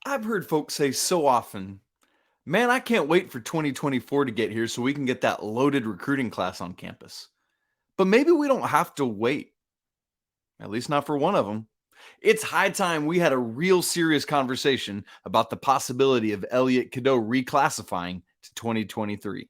I've heard folks say so often, man, I can't wait for 2024 to get here so we can get that loaded recruiting class on campus. But maybe we don't have to wait, at least not for one of them. It's high time we had a real serious conversation about the possibility of Elliot Cadeau reclassifying to 2023.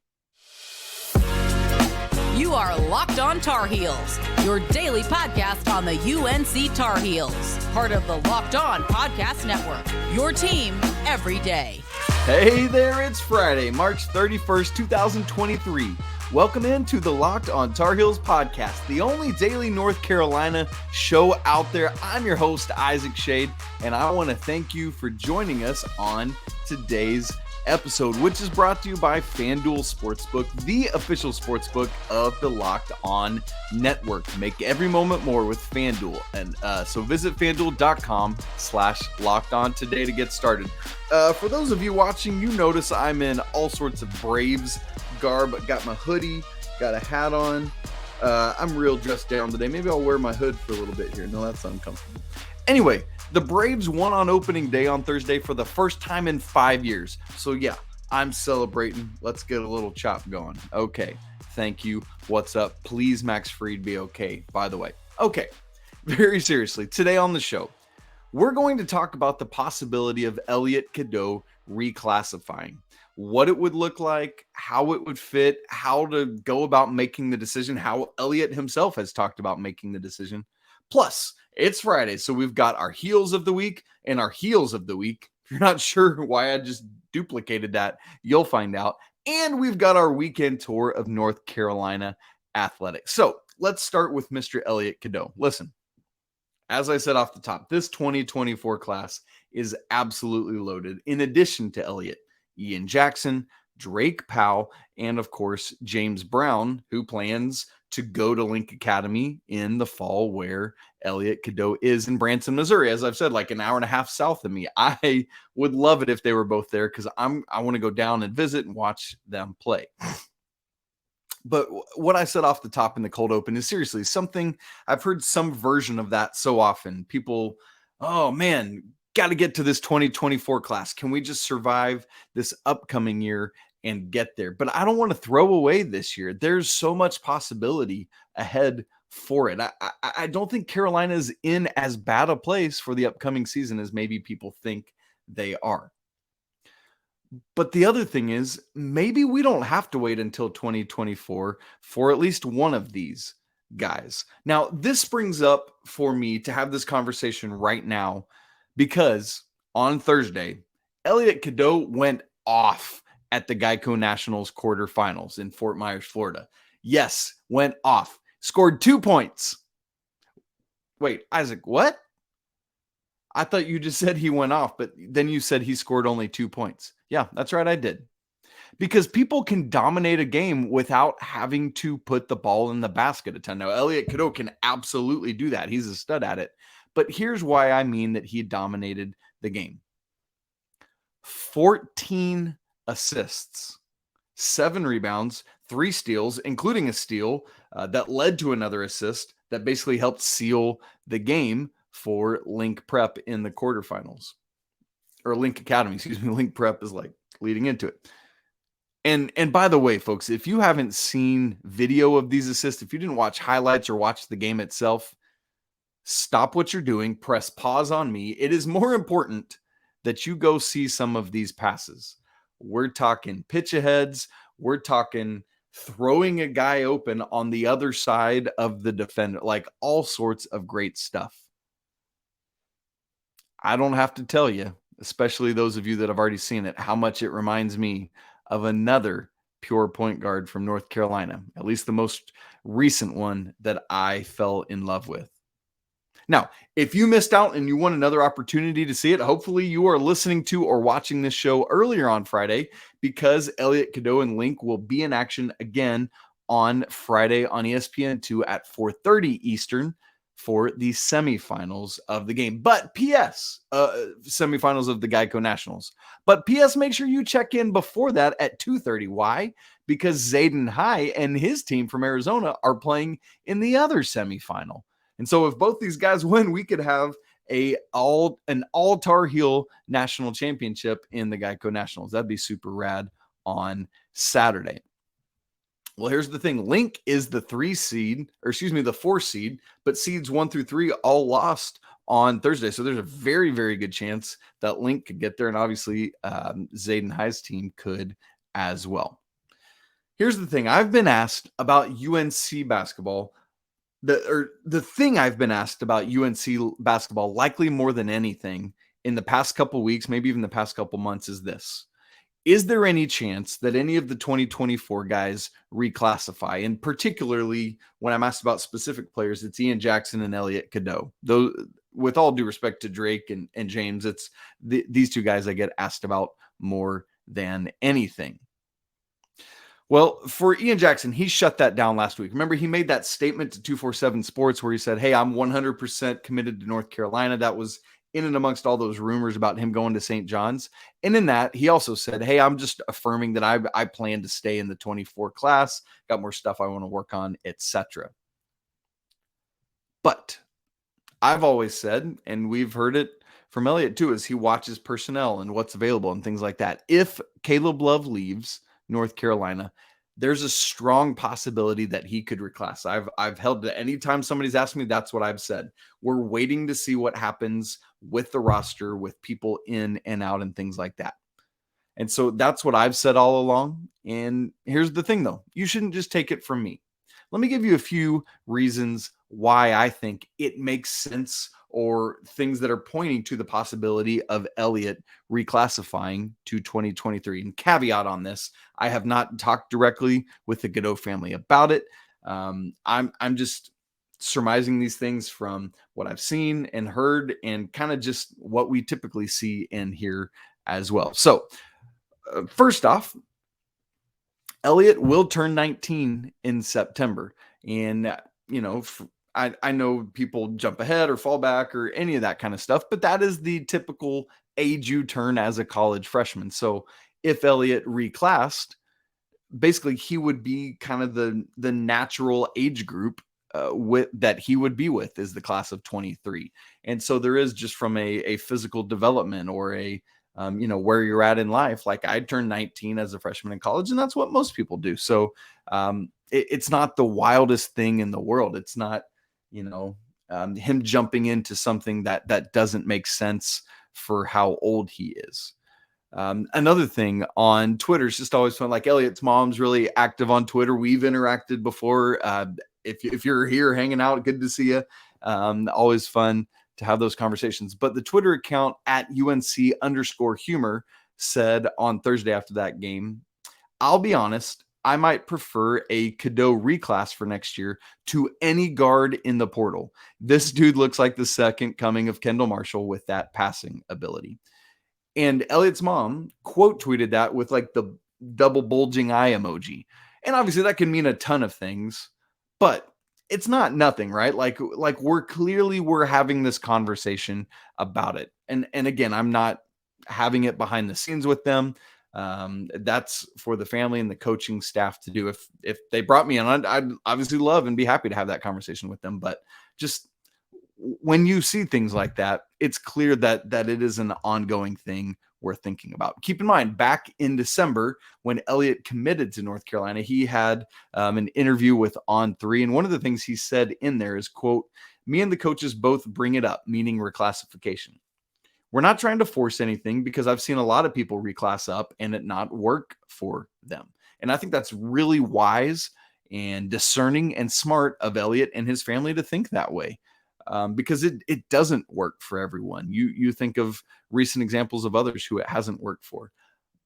You are Locked On Tar Heels, your daily podcast on the UNC Tar Heels, part of the Locked On Podcast Network, your team every day. Hey there, it's Friday, March 31st, 2023. Welcome into the Locked On Tar Heels podcast, the only daily North Carolina show out there. I'm your host, Isaac Schade, and I want to thank you for joining us on today's episode, which is brought to you by FanDuel Sportsbook, the official sportsbook of the Locked On Network. Make every moment more with FanDuel. And so visit FanDuel.com/LockedOn today to get started. For those of you watching, you notice I'm in all sorts of Braves garb. Got my hoodie, got a hat on. I'm real dressed down today. Maybe I'll wear my hood for a little bit here. No, that's uncomfortable. Anyway, the Braves won on opening day on Thursday for the first time in 5 years. So yeah, I'm celebrating. Let's get a little chop going. Okay, thank you. What's up? Please, Max Fried, be okay, by the way. Okay, very seriously, today on the show, we're going to talk about the possibility of Elliot Cadeau reclassifying. What it would look like, how it would fit, how to go about making the decision, how Elliot himself has talked about making the decision. Plus, it's Friday, so we've got our heels of the week and our heels of the week. If you're not sure why I just duplicated that, you'll find out. And we've got our weekend tour of North Carolina athletics. So let's start with Mr. Elliot Cadeau. Listen, as I said off the top, this 2024 class is absolutely loaded. In addition to Elliot, Ian Jackson, Drake Powell, and of course, James Brown, who plans to go to Link Academy in the fall where Elliot Cadeau is in Branson, Missouri. As I've said, like an hour and a half south of me. I would love it if they were both there because I want to go down and visit and watch them play. But what I said off the top in the cold open is seriously something I've heard some version of that so often. People, oh man, got to get to this 2024 class. Can we just survive this upcoming year and get there? But I don't want to throw away this year. There's so much possibility ahead for it. I don't think Carolina is in as bad a place for the upcoming season as maybe people think they are. But the other thing is, maybe we don't have to wait until 2024 for at least one of these guys. Now, this brings up for me to have this conversation right now because on Thursday, Elliot Cadeau went off at the Geico Nationals quarterfinals in Fort Myers, Florida. Yes, went off. Scored 2 points. Wait, Isaac, what? I thought you just said he went off, but then you said he scored only 2 points. Yeah, that's right, I did. Because people can dominate a game without having to put the ball in the basket a ton. Now, Elliot Cadeau can absolutely do that. He's a stud at it. But here's why I mean that he dominated the game. 14 assists, 7 rebounds, 3 steals, including a steal that led to another assist that basically helped seal the game for Link Prep in the quarterfinals. Or Link Academy, excuse me. Link Prep is like leading into it. And by the way, folks, if you haven't seen video of these assists, if you didn't watch highlights or watch the game itself, stop what you're doing, press pause on me. It is more important that you go see some of these passes. We're talking pitch aheads. We're talking throwing a guy open on the other side of the defender, like all sorts of great stuff. I don't have to tell you, especially those of you that have already seen it, how much it reminds me of another pure point guard from North Carolina, at least the most recent one that I fell in love with. Now, if you missed out and you want another opportunity to see it, hopefully you are listening to or watching this show earlier on Friday because Elliot Cadeau and Link will be in action again on Friday on ESPN2 at 4:30 Eastern for the semifinals of the game. But P.S., semifinals of the Geico Nationals. But P.S., make sure you check in before that at 2:30. Why? Because Zayden High and his team from Arizona are playing in the other semifinal. And so if both these guys win, we could have an all Tar Heel national championship in the Geico Nationals. That'd be super rad on Saturday. Well, here's the thing. Link is the 4 seed, but seeds 1 through 3 all lost on Thursday. So there's a very, very good chance that Link could get there. And obviously, Zayden High's team could as well. Here's the thing. I've been asked about UNC basketball. The thing I've been asked about UNC basketball, likely more than anything in the past couple weeks, maybe even the past couple months, is this. Is there any chance that any of the 2024 guys reclassify? And particularly when I'm asked about specific players, it's Ian Jackson and Elliot Cadeau. Though, with all due respect to Drake and James, it's these two guys I get asked about more than anything. Well, for Ian Jackson, he shut that down last week. Remember, he made that statement to 247 Sports where he said, hey, I'm 100% committed to North Carolina. That was in and amongst all those rumors about him going to St. John's. And in that, he also said, hey, I'm just affirming that I plan to stay in the 24 class, got more stuff I want to work on, etc. But I've always said, and we've heard it from Elliot too, as he watches personnel and what's available and things like that. If Caleb Love leaves North Carolina, there's a strong possibility that he could reclass. I've held to anytime somebody's asked me, that's what I've said. We're waiting to see what happens with the roster, with people in and out and things like that. And so that's what I've said all along. And here's the thing though, you shouldn't just take it from me. Let me give you a few reasons why I think it makes sense, or things that are pointing to the possibility of Elliot reclassifying to 2023. And caveat on this, I have not talked directly with the Cadeau family about it. I'm just surmising these things from what I've seen and heard, and kind of just what we typically see and hear as well. So first off, Elliot will turn 19 in September. And, I know people jump ahead or fall back or any of that kind of stuff, but that is the typical age you turn as a college freshman. So if Elliot reclassed, basically he would be kind of the natural age group that he would be with, is the class of 23. And so there is, just from a physical development or a where you're at in life, like I turned 19 as a freshman in college, and that's what most people do. So it's not the wildest thing in the world. It's not, him jumping into something that doesn't make sense for how old he is. Another thing on Twitter is just always fun. Like, Elliot's mom's really active on Twitter. We've interacted before. If you're here hanging out, good to see you. Always fun to have those conversations. But the Twitter account at UNC_humor said on Thursday after that game, I'll be honest, I might prefer a Cadeau reclass for next year to any guard in the portal. This dude looks like the second coming of Kendall Marshall with that passing ability. And Elliot's mom quote tweeted that with like the double bulging eye emoji. And obviously that can mean a ton of things, but it's not nothing, right? Like we're having this conversation about it. And again, I'm not having it behind the scenes with them. That's for the family and the coaching staff to do. If they brought me on, I'd obviously love and be happy to have that conversation with them. But just when you see things like that, it's clear that it is an ongoing thing we're thinking about. Keep in mind, back in December, when Elliot committed to North Carolina, he had an interview with On3. And one of the things he said in there is, quote, "Me and the coaches both bring it up," meaning reclassification. "We're not trying to force anything because I've seen a lot of people reclass up and it not work for them." And I think that's really wise and discerning and smart of Elliot and his family to think that way. Because it doesn't work for everyone. You think of recent examples of others who it hasn't worked for.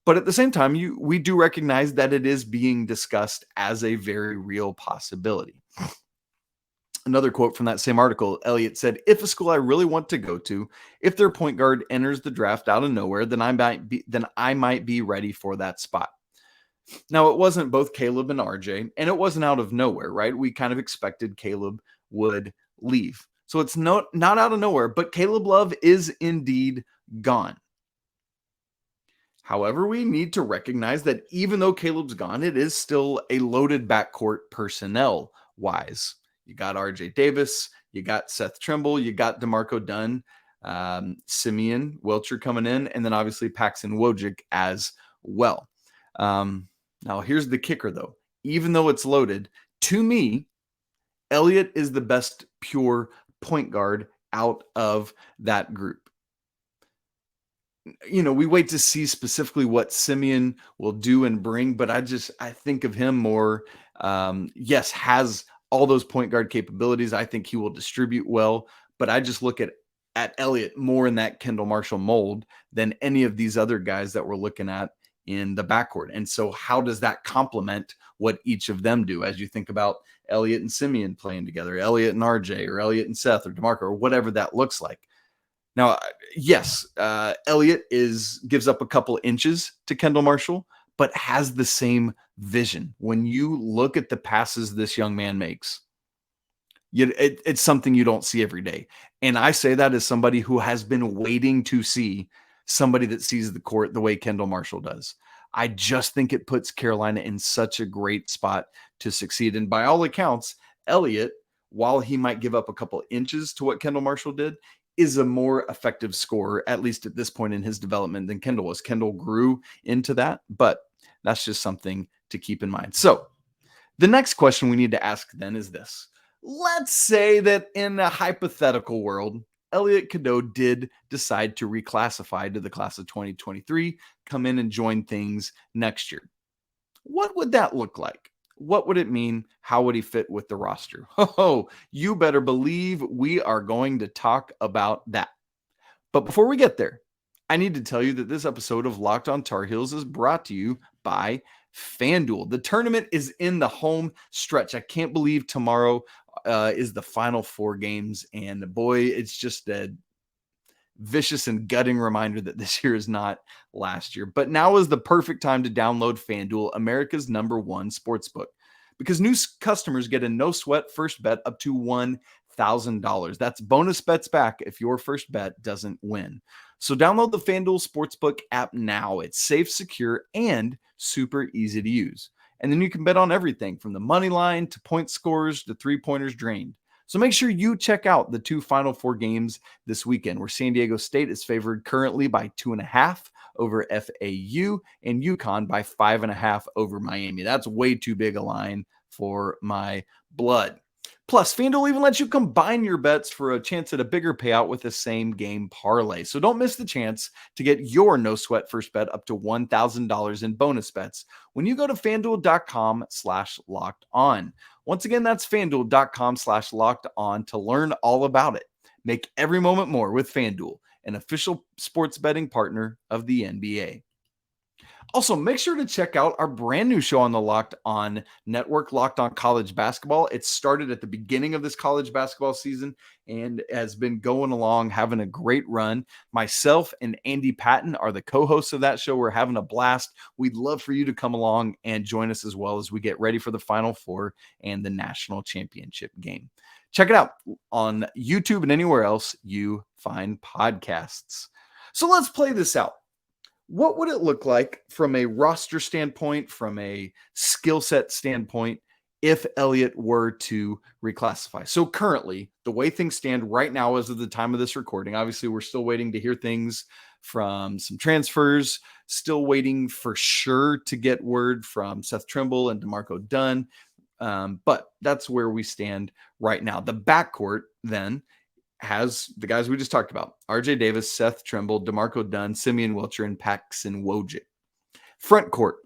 But at the same time, we do recognize that it is being discussed as a very real possibility. Another quote from that same article, Elliot said, "If a school I really want to go to, if their point guard enters the draft out of nowhere, then I might be ready for that spot." Now, it wasn't both Caleb and RJ, and it wasn't out of nowhere, right? We kind of expected Caleb would leave. So it's not out of nowhere, but Caleb Love is indeed gone. However, we need to recognize that even though Caleb's gone, it is still a loaded backcourt personnel-wise. You got RJ Davis, you got Seth Trimble, you got DeMarco Dunn. Simeon, Wilcher coming in, and then obviously Paxson Wojcik as well. Now, here's the kicker, though. Even though it's loaded, to me, Elliot is the best pure point guard out of that group. We wait to see specifically what Simeon will do and bring, but I think of him more, yes, has all those point guard capabilities. I think he will distribute well, but I just look at Elliot more in that Kendall Marshall mold than any of these other guys that we're looking at in the backcourt. And so how does that complement what each of them do as you think about Elliot and Simeon playing together, Elliot and RJ, or Elliot and Seth, or DeMarco, or whatever that looks like? Now, yes, Elliot gives up a couple inches to Kendall Marshall, but has the same vision. When you look at the passes this young man makes, it's something you don't see every day. And I say that as somebody who has been waiting to see somebody that sees the court the way Kendall Marshall does. I just think it puts Carolina in such a great spot to succeed. And by all accounts, Elliot, while he might give up a couple inches to what Kendall Marshall did, is a more effective scorer, at least at this point in his development, than Kendall was. Kendall grew into that, but that's just something to keep in mind. So the next question we need to ask then is this. Let's say that in a hypothetical world, Elliot Cadeau did decide to reclassify to the class of 2023, come in and join things next year. What would that look like? What would it mean? How would he fit with the roster? Oh, you better believe we are going to talk about that. But before we get there, I need to tell you that this episode of Locked On Tar Heels is brought to you by FanDuel. The tournament is in the home stretch. I can't believe tomorrow is the final 4 games. And boy, it's just a vicious and gutting reminder that this year is not last year. But now is the perfect time to download FanDuel, America's #1 sportsbook, because new customers get a no sweat first bet up to $1,000. That's bonus bets back if your first bet doesn't win. So download the FanDuel Sportsbook app now. It's safe, secure, and super easy to use. And then you can bet on everything from the money line to point scores to three-pointers drained. So make sure you check out the 2 Final Four games this weekend, where San Diego State is favored currently by 2.5 over FAU and UConn by 5.5 over Miami. That's way too big a line for my blood. Plus, FanDuel even lets you combine your bets for a chance at a bigger payout with the same game parlay. So don't miss the chance to get your no sweat first bet up to $1,000 in bonus bets when you go to FanDuel.com/locked-on. Once again, that's FanDuel.com/locked-on to learn all about it. Make every moment more with FanDuel, an official sports betting partner of the NBA. Also, make sure to check out our brand new show on the Locked On Network, Locked On College Basketball. It started at the beginning of this college basketball season and has been going along, having a great run. Myself and Andy Patton are the co-hosts of that show. We're having a blast. We'd love for you to come along and join us as well as we get ready for the Final Four and the national championship game. Check it out on YouTube and anywhere else you find podcasts. So let's play this out. What would it look like from a roster standpoint, from a skill set standpoint, if Elliot were to reclassify? So currently, the way things stand right now as of the time of this recording, obviously we're still waiting to hear things from some transfers, still waiting for sure to get word from Seth Trimble and DeMarco Dunn. But that's where we stand right now. The backcourt then has the guys we just talked about: RJ Davis, Seth Trimble, DeMarco Dunn, Simeon, Wilcher, and Paxson Wojcik. Front court,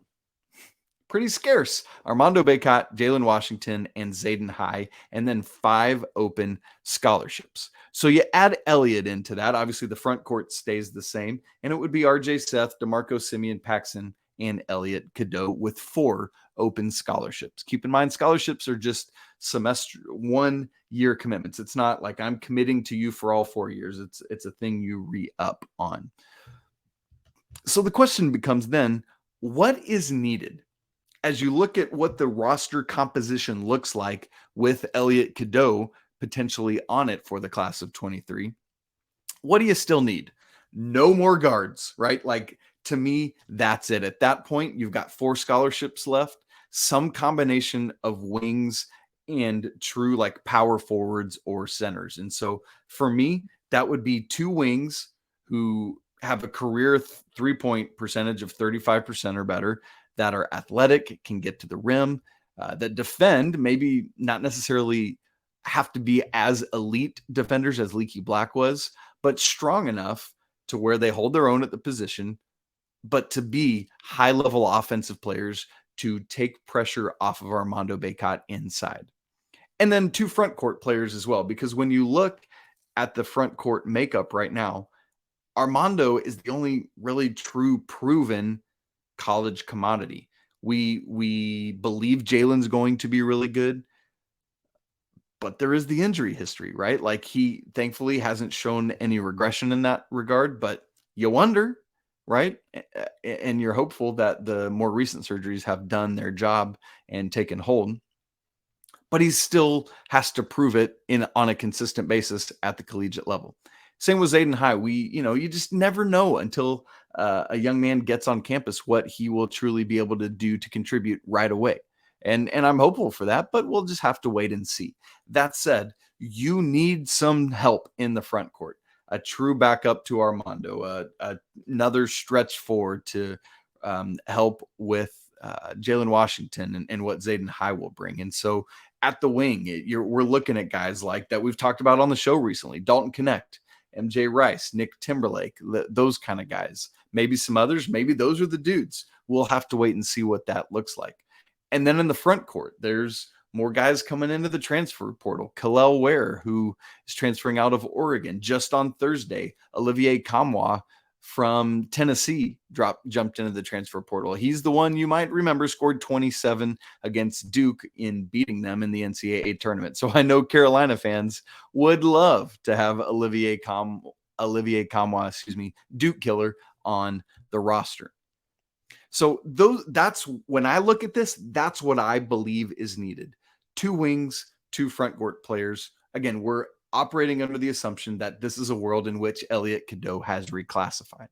pretty scarce: Armando Bacot, Jalen Washington, and Zayden High, and then 5 open scholarships. So you add Elliot into that. Obviously, the front court stays the same, and it would be RJ, Seth, DeMarco, Simeon, Paxson, and Elliot Cadeau with 4 open scholarships. Keep in mind, scholarships are just semester 1-year commitments. It's not like I'm committing to you for all 4 years. It's a thing you re-up on. So the question becomes then, what is needed as you look at what the roster composition looks like with Elliot Cadeau potentially on it for the class of 23? What do you still need? No more guards, right? Like, to me, that's it. At that point, you've got 4 scholarships left, some combination of wings and true like power forwards or centers. And so for me, that would be two wings who have a career 3-point percentage of 35% or better, that are athletic, can get to the rim, that defend, maybe not necessarily have to be as elite defenders as Leaky Black was, but strong enough to where they hold their own at the position, but to be high-level offensive players to take pressure off of Armando Bacot inside. And then two front court players as well, because when you look at the front court makeup right now, Armando is the only really true proven college commodity. We believe Jalen's going to be really good, but there is the injury history, right? Like, he thankfully hasn't shown any regression in that regard, but you wonder, right? And you're hopeful that the more recent surgeries have done their job and taken hold. But he still has to prove it on a consistent basis at the collegiate level. Same with Zayden High. You just never know until a young man gets on campus what he will truly be able to do to contribute right away. And I'm hopeful for that, but we'll just have to wait and see. That said, you need some help in the front court. A true backup to Armando, another stretch forward to help with Jalen Washington and what Zayden High will bring. And so at the wing, we're looking at guys like that we've talked about on the show recently: Dalton Connect, MJ Rice, Nick Timberlake, those kind of guys. Maybe some others, maybe those are the dudes. We'll have to wait and see what that looks like. And then in the front court, there's more guys coming into the transfer portal. Kalel Ware, who is transferring out of Oregon just on Thursday. Olivier Kamwa from Tennessee jumped into the transfer portal. He's the one you might remember scored 27 against Duke in beating them in the NCAA tournament. So I know Carolina fans would love to have Olivier Kamwa, Duke killer, on the roster. So that's when I look at this, that's what I believe is needed. Two wings, two front court players. Again, we're operating under the assumption that this is a world in which Elliot Cadeau has reclassified.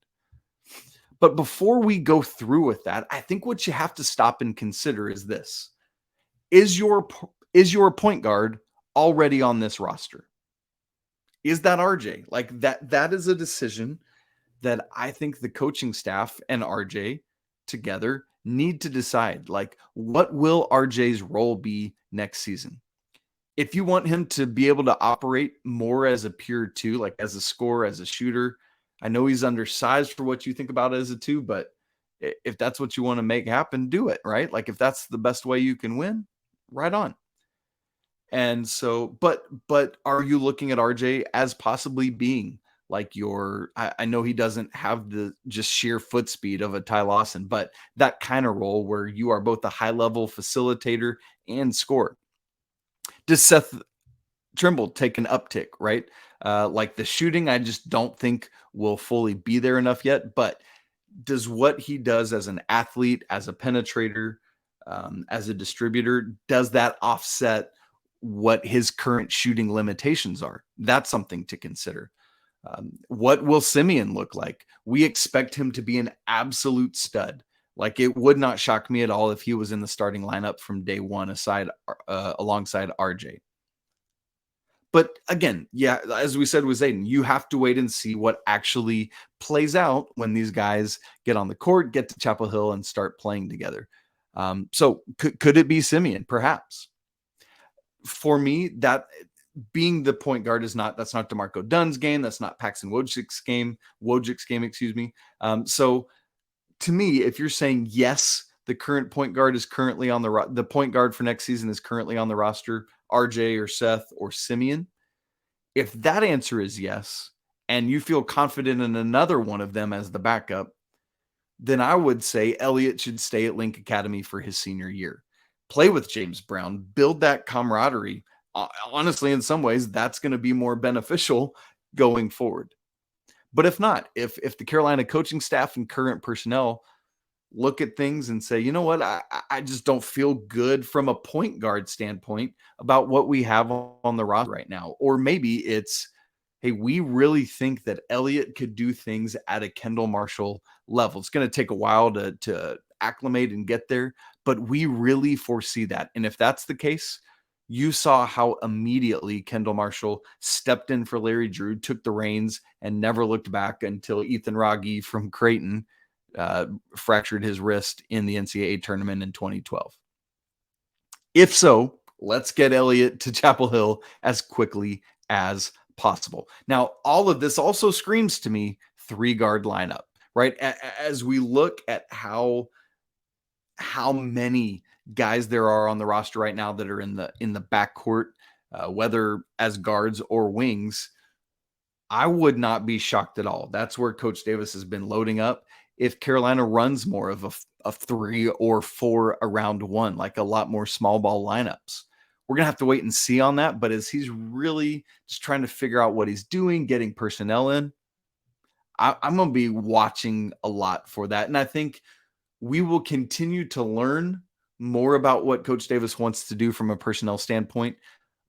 But before we go through with that, I think what you have to stop and consider is this. Is your point guard already on this roster? Is that RJ? Like, that is a decision that I think the coaching staff and RJ together need to decide. Like, what will RJ's role be next season? If you want him to be able to operate more as a pure two, like as a scorer, as a shooter, I know he's undersized for what you think about as a two, but if that's what you want to make happen, do it, right? Like, if that's the best way you can win, right on. And so, but are you looking at RJ as possibly being like I know he doesn't have the just sheer foot speed of a Ty Lawson, but that kind of role where you are both a high level facilitator and scorer. Does Seth Trimble take an uptick, right? Like the shooting, I just don't think will fully be there enough yet, but does what he does as an athlete, as a penetrator, as a distributor, does that offset what his current shooting limitations are? That's something to consider. What will Simeon look like? We expect him to be an absolute stud. Like, it would not shock me at all if he was in the starting lineup from day one alongside RJ. But again, yeah, as we said with Zayden, you have to wait and see what actually plays out when these guys get on the court, get to Chapel Hill, and start playing together. So could it be Simeon? Perhaps. For me, that being the point guard that's not DeMarco Dunn's game. That's not Paxson Wojcik's game, So to me, if you're saying yes, the current point guard is currently on the point guard for next season is currently on the roster, RJ or Seth or Simeon. If that answer is yes, and you feel confident in another one of them as the backup, then I would say Elliot should stay at Link Academy for his senior year. Play with James Brown, build that camaraderie. Honestly, in some ways, that's going to be more beneficial going forward. But if not, if the Carolina coaching staff and current personnel look at things and say, you know what, I just don't feel good from a point guard standpoint about what we have on the roster right now. Or maybe it's, hey, we really think that Elliot could do things at a Kendall Marshall level. It's going to take a while to acclimate and get there, but we really foresee that. And if that's the case, you saw how immediately Kendall Marshall stepped in for Larry Drew, took the reins, and never looked back until Ethan Raggi from Creighton fractured his wrist in the NCAA tournament in 2012. If so, let's get Elliot to Chapel Hill as quickly as possible. Now, all of this also screams to me 3-guard lineup, right? As we look at how many guys there are on the roster right now that are in the backcourt, whether as guards or wings, I would not be shocked at all. That's where Coach Davis has been loading up. If Carolina runs more of a 3 or 4 around 1, like a lot more small ball lineups, we're going to have to wait and see on that. But as he's really just trying to figure out what he's doing, getting personnel in, I'm going to be watching a lot for that. And I think we will continue to learn more about what Coach Davis wants to do from a personnel standpoint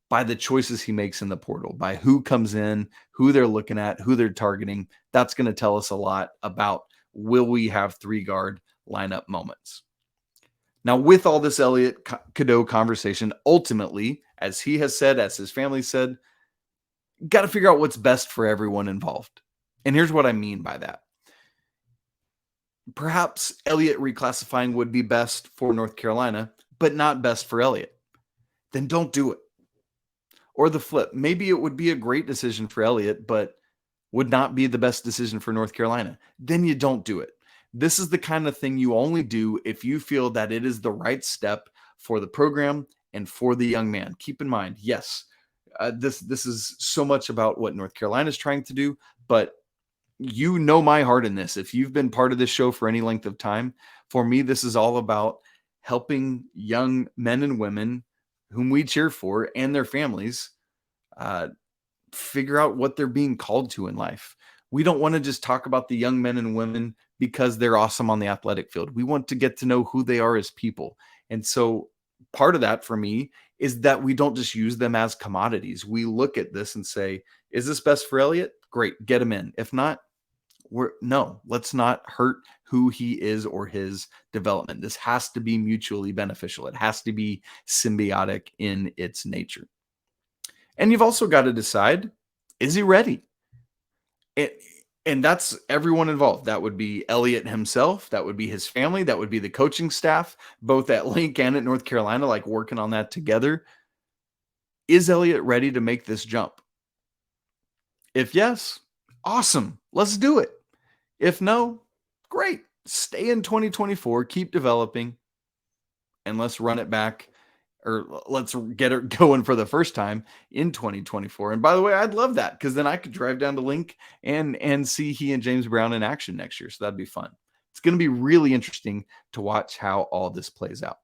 by the choices he makes in the portal, by who comes in, who they're looking at, who they're targeting. That's going to tell us a lot about, will we have 3-guard lineup moments? Now, with all this Elliot Cadeau conversation, ultimately, as he has said, as his family said, got to figure out what's best for everyone involved. And here's what I mean by that. Perhaps Elliot reclassifying would be best for North Carolina, but not best for Elliot. Then don't do it. Or the flip. Maybe it would be a great decision for Elliot, but would not be the best decision for North Carolina. Then you don't do it. This is the kind of thing you only do if you feel that it is the right step for the program and for the young man. Keep in mind, yes, this is so much about what North Carolina is trying to do, but you know my heart in this. If you've been part of this show for any length of time, for me, this is all about helping young men and women whom we cheer for and their families figure out what they're being called to in life. We don't want to just talk about the young men and women because they're awesome on the athletic field. We want to get to know who they are as people. And so part of that for me is that we don't just use them as commodities. We look at this and say, is this best for Elliot? Great, get him in. If not, let's not hurt who he is or his development. This has to be mutually beneficial. It has to be symbiotic in its nature. And you've also got to decide, is he ready? And that's everyone involved. That would be Elliot himself. That would be his family. That would be the coaching staff, both at Link and at North Carolina, like working on that together. Is Elliot ready to make this jump? If yes, awesome. Let's do it. If no, great. Stay in 2024, keep developing, and let's run it back, or let's get it going for the first time in 2024. And by the way, I'd love that, because then I could drive down to Link and see he and James Brown in action next year. So that'd be fun. It's going to be really interesting to watch how all this plays out.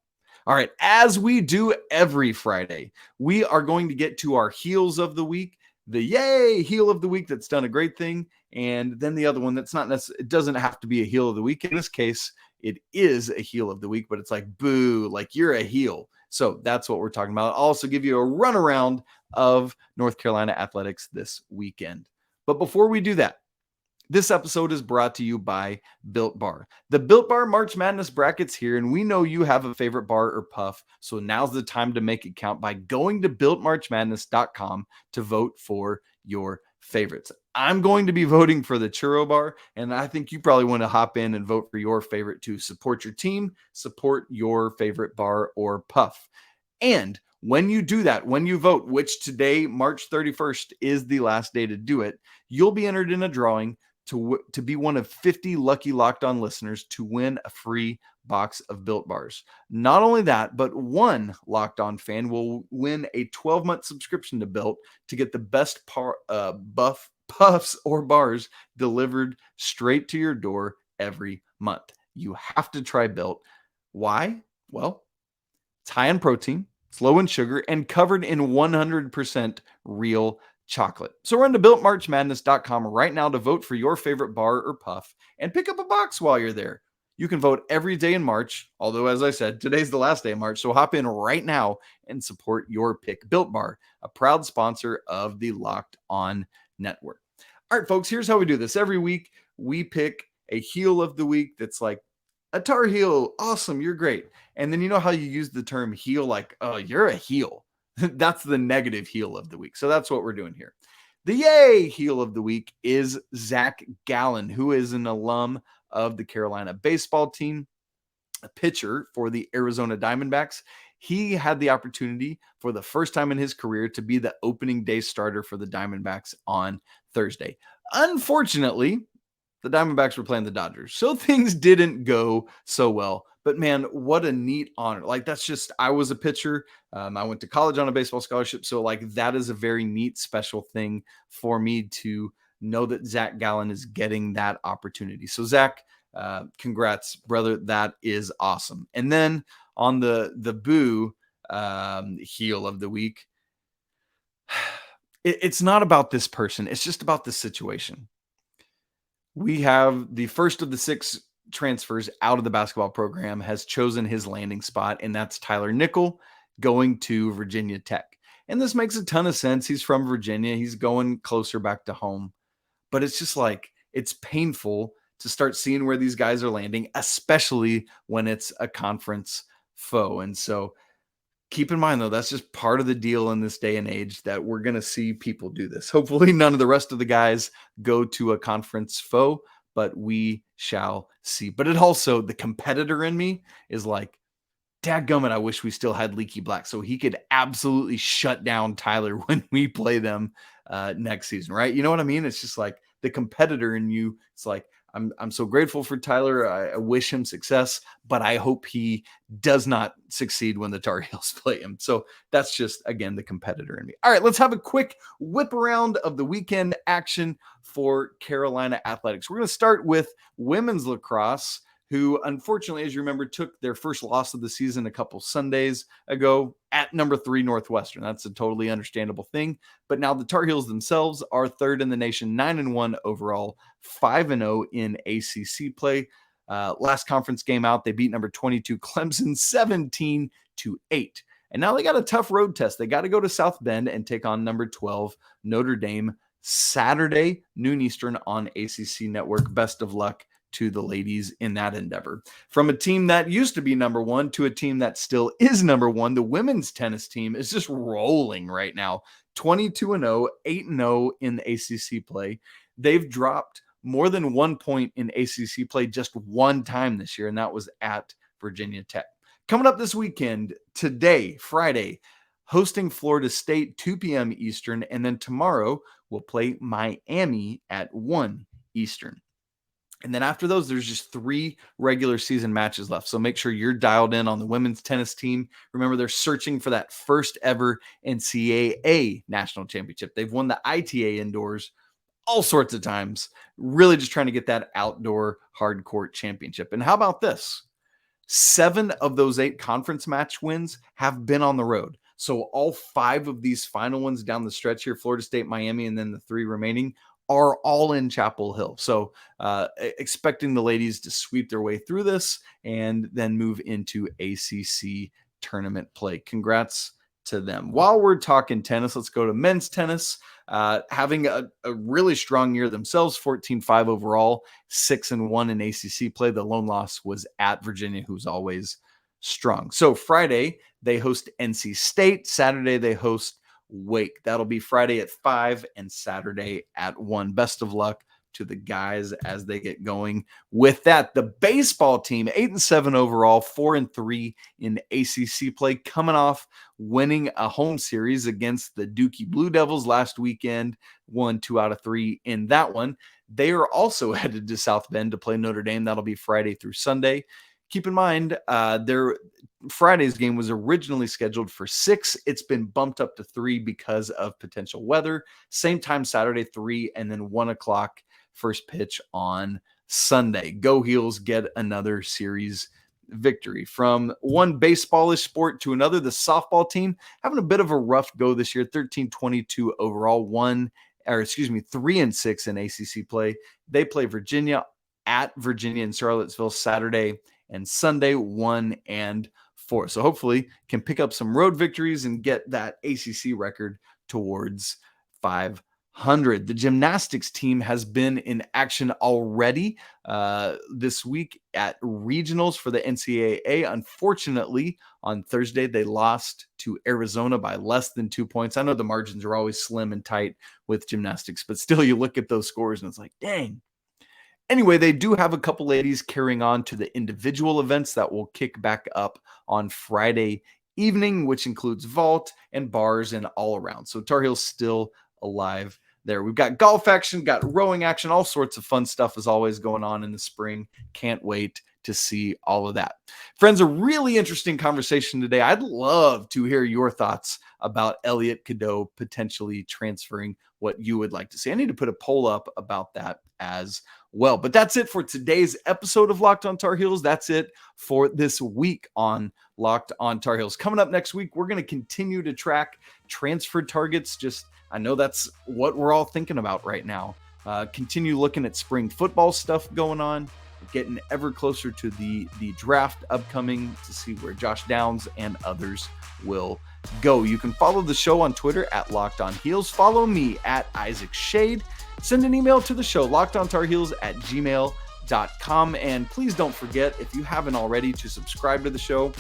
All right, as we do every Friday, we are going to get to our heels of the week. The yay heel of the week that's done a great thing, and then the other one that's not necessarily, it doesn't have to be a heel of the week. In this case, it is a heel of the week, but it's like, boo, like you're a heel. So that's what we're talking about. I'll also give you a runaround of North Carolina athletics this weekend. But before we do that, this episode is brought to you by Built Bar. The Built Bar March Madness bracket's here, and we know you have a favorite bar or puff, so now's the time to make it count by going to BuiltMarchMadness.com to vote for your favorites. I'm going to be voting for the Churro Bar, and I think you probably want to hop in and vote for your favorite too. Support your team, support your favorite bar or puff. And when you do that, when you vote, which today, March 31st, is the last day to do it, you'll be entered in a drawing to be one of 50 lucky Locked On listeners to win a free box of Built Bars. Not only that, but one Locked On fan will win a 12-month subscription to Built to get the best puffs or bars delivered straight to your door every month. You have to try Built. Why? Well, it's high in protein, it's low in sugar, and covered in 100% real chocolate. So run to BuiltMarchMadness.com right now to vote for your favorite bar or puff and pick up a box while you're there. You can vote every day in March, although, as I said, today's the last day of March, so hop in right now and support your pick. Built Bar, a proud sponsor of the Locked On Network. All right, folks, here's how we do this. Every week, we pick a heel of the week that's like, a Tar Heel, awesome, you're great. And then you know how you use the term heel, like, oh, you're a heel. That's the negative heel of the week. So that's what we're doing here. The yay heel of the week is Zach Gallen, who is an alum of the Carolina baseball team, a pitcher for the Arizona Diamondbacks. He had the opportunity for the first time in his career to be the opening day starter for the Diamondbacks on Thursday. Unfortunately, the Diamondbacks were playing the Dodgers, so things didn't go so well. But man, what a neat honor. Like, that's just, I was a pitcher. I went to college on a baseball scholarship. So like, that is a very neat, special thing for me to know that Zach Gallen is getting that opportunity. So Zach, congrats, brother. That is awesome. And then on the boo heel of the week, it's not about this person. It's just about the situation. We have the first of the 6 transfers out of the basketball program has chosen his landing spot, and that's Tyler Nickel going to Virginia Tech. And this makes a ton of sense. He's from Virginia. He's going closer back to home. But it's just like, it's painful to start seeing where these guys are landing, especially when it's a conference foe. And so keep in mind, though, that's just part of the deal in this day and age, that we're going to see people do this. Hopefully none of the rest of the guys go to a conference foe, but we shall see. But it also, the competitor in me is like, dadgummit, I wish we still had Leaky Black so he could absolutely shut down Tyler when we play them next season, right? You know what I mean? It's just like the competitor in you. It's like, I'm so grateful for Tyler. I wish him success, but I hope he does not succeed when the Tar Heels play him. So that's just, again, the competitor in me. All right, let's have a quick whip around of the weekend action for Carolina Athletics. We're going to start with women's lacrosse, who unfortunately, as you remember, took their first loss of the season a couple Sundays ago at number 3 Northwestern. That's a totally understandable thing. But now the Tar Heels themselves are 3rd in the nation, 9-1 overall, 5-0 in ACC play. Last conference game out, they beat number 22 Clemson 17-8. And now they got a tough road test. They got to go to South Bend and take on number 12 Notre Dame Saturday, noon Eastern on ACC Network. Best of luck to the ladies in that endeavor. From a team that used to be number 1 to a team that still is number 1, the women's tennis team is just rolling right now. 22-0, 8-0 in the ACC play. They've dropped more than 1 point in ACC play just one time this year, and that was at Virginia Tech. Coming up this weekend, today, Friday, hosting Florida State, 2 p.m. Eastern, and then tomorrow we'll play Miami at 1 Eastern. And then after those, there's just 3 regular season matches left. So make sure you're dialed in on the women's tennis team. Remember, they're searching for that first ever NCAA national championship. They've won the ITA indoors all sorts of times, really just trying to get that outdoor hard court championship. And how about this? 7 of those 8 conference match wins have been on the road. So all 5 of these final ones down the stretch here, Florida State, Miami, and then the 3 remaining, are all in Chapel Hill. So expecting the ladies to sweep their way through this and then move into ACC tournament play. Congrats to them. While we're talking tennis, let's go to men's tennis. Having a really strong year themselves, 14-5 overall, 6-1 in ACC play. The lone loss was at Virginia, who's always strong. So Friday, they host NC State. Saturday, they host Wake. That'll be Friday at 5 and Saturday at 1. Best of luck to the guys as they get going with that. The baseball team, 8-7 overall, 4-3 in ACC play, coming off winning a home series against the Dookie Blue Devils last weekend, won 2 out of 3 in that one. They are also headed to South Bend to play Notre Dame. That'll be Friday through Sunday. Keep in mind, their Friday's game was originally scheduled for 6. It's been bumped up to 3 because of potential weather. Same time Saturday, 3, and then 1 o'clock first pitch on Sunday. Go Heels get another series victory. From one baseballish sport to another, the softball team having a bit of a rough go this year. 13-22 overall, 3-6 in ACC play. They play Virginia at Virginia in Charlottesville Saturday and Sunday, 1 and 4. So hopefully can pick up some road victories and get that ACC record towards 500. The Gymnastics team has been in action already this week at regionals for the NCAA. Unfortunately, on Thursday, they lost to Arizona by less than 2 points. I know the margins are always slim and tight with gymnastics, but still you look at those scores and it's like, dang. Anyway, they do have a couple ladies carrying on to the individual events that will kick back up on Friday evening, which includes vault and bars and all around. So Tar Heels still alive there. We've got golf action, got rowing action, all sorts of fun stuff is always going on in the spring. Can't wait to see all of that. Friends, a really interesting conversation today. I'd love to hear your thoughts about Elliot Cadeau potentially transferring, what you would like to see. I need to put a poll up about that as well. But that's it for today's episode of Locked on Tar Heels. That's it for this week on Locked on Tar Heels. Coming up next week, we're going to continue to track transfer targets. I know that's what we're all thinking about right now. Continue looking at spring football stuff going on, getting ever closer to the draft upcoming to see where Josh Downs and others will go. You can follow the show on Twitter at Locked on Heels. Follow me at Isaac Schade. Send an email to the show, lockedontarheels@gmail.com. And please don't forget, if you haven't already, to subscribe to the show.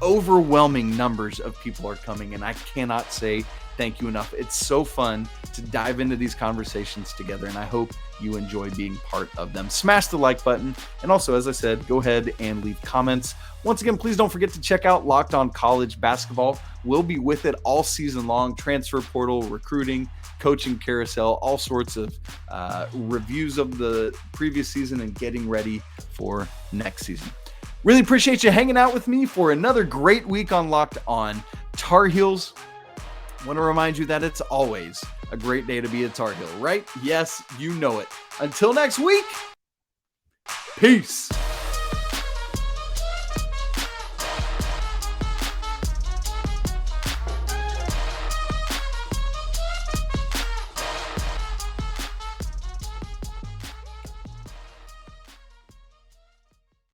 Overwhelming numbers of people are coming, and I cannot say thank you enough. It's so fun to dive into these conversations together, and I hope you enjoy being part of them. Smash the like button, and also, as I said, go ahead and leave comments. Once again, please don't forget to check out Locked on College Basketball. We'll be with it all season long. Transfer portal, recruiting, coaching carousel, all sorts of reviews of the previous season and getting ready for next season. Really appreciate you hanging out with me for another great week on Locked on Tar Heels. I want to remind you that it's always a great day to be a Tar Heel, right? Yes, you know it. Until next week, peace.